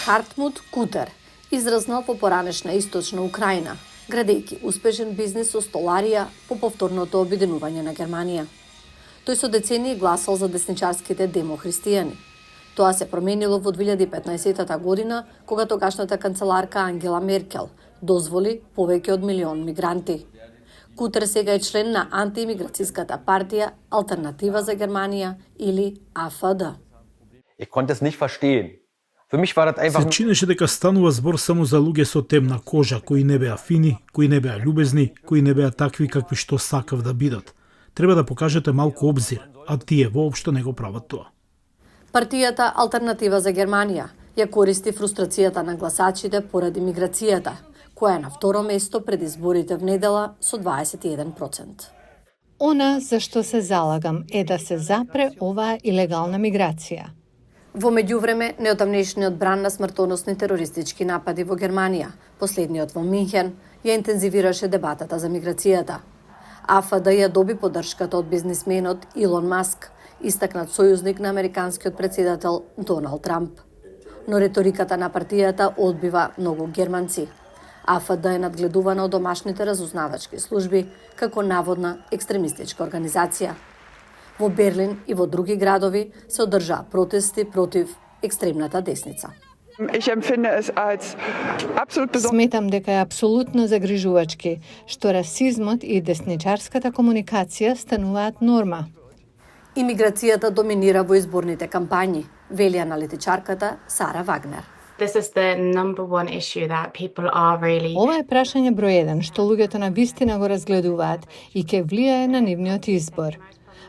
Хартмут Кутер израснал во поранешна источна Украина, градејќи успешен бизнис со столарија по повторното обединување на Германија. Тој со децении гласал за десничарските демохристијани. Тоа се променило во 2015 година, кога тогашната канцеларка Ангела Меркел дозволи повеќе од 1 милион мигранти. Кутер сега е член на антиимиграцијската партија Алтернатива за Германија или АФД. Ich konnte es nicht verstehen. Für mich war das einfach... Се чинеше дека станува збор само за луѓе со темна кожа, кои не беа фини, кои не беа љубезни, кои не беа такви какви што сакав да бидат. Треба да покажете малку обзир, а тие воопшто не го прават тоа. Партијата Алтернатива за Германија ја користи фрустрацијата на гласачите поради миграцијата, која е на второ место пред изборите в недела со 21%. Она за што се залагам е да се запре оваа илегална миграција. Во меѓувреме, неотамнешниот бран на смртоносни терористички напади во Германија, последниот во Минхен, ја интензивираше дебатата за миграцијата. АФД ја доби поддршката од бизнисменот Илон Маск, истакнат сојузник на американскиот претседател Доналд Трамп. Но риториката на партијата одбива многу германци. АФД е надгледувана од домашните разузнавачки служби како наводна екстремистичка организација. Во Берлин и во други градови се одржаа протести против екстремната десница. Сметам дека е апсолутно загрижувачки што расизмот и десничарската комуникација стануваат норма. Имиграцијата доминира во изборните кампањи, вели аналитичарката Сара Вагнер. This is the number one issue that people are really... Ова е прашање број 1 што луѓето на вистина го разгледуваат и ќе влијае на нивниот избор.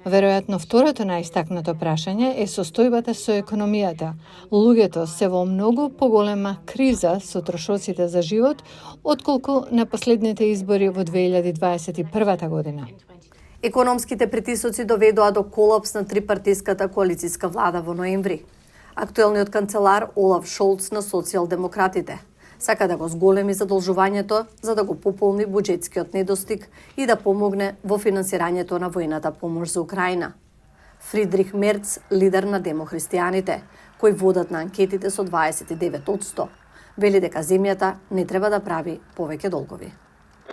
Веројатно второто најистакнато прашање е состојбата со економијата. Луѓето се во многу поголема криза со трошоците за живот отколку на последните избори во 2021 година. Економските притисоци доведоа до колапс на трипартиската коалицијска влада во ноември. Актуелниот канцелар Олаф Шолц на социјалдемократите сака да го зголеми задолжувањето за да го пополни буџетскиот недостиг и да помогне во финансирањето на војната помош за Украина. Фридрих Мерц, лидер на демохристијаните, кои водат на анкетите со 29%, вели дека земјата не треба да прави повеќе долгови.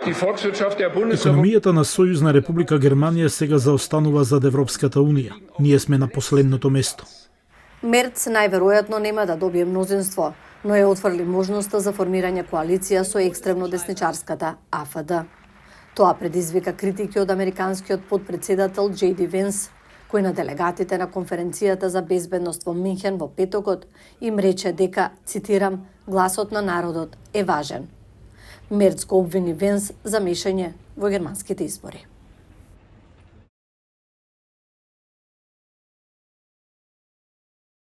Економијата на Сојузна Република Германија сега заостанува зад Европската Унија. Ние сме на последното место. Мерц најверојатно нема да добие мнозинство, но ја отфрли можноста за формирање коалиција со екстремно десничарската АФД. Тоа предизвика критики од американскиот подпредседател J.D. Венс, кој на делегатите на конференцијата за безбедност во Минхен во петокот им рече дека, цитирам, гласот на народот е важен. Мерц го обвини Венс за мешање во германските избори.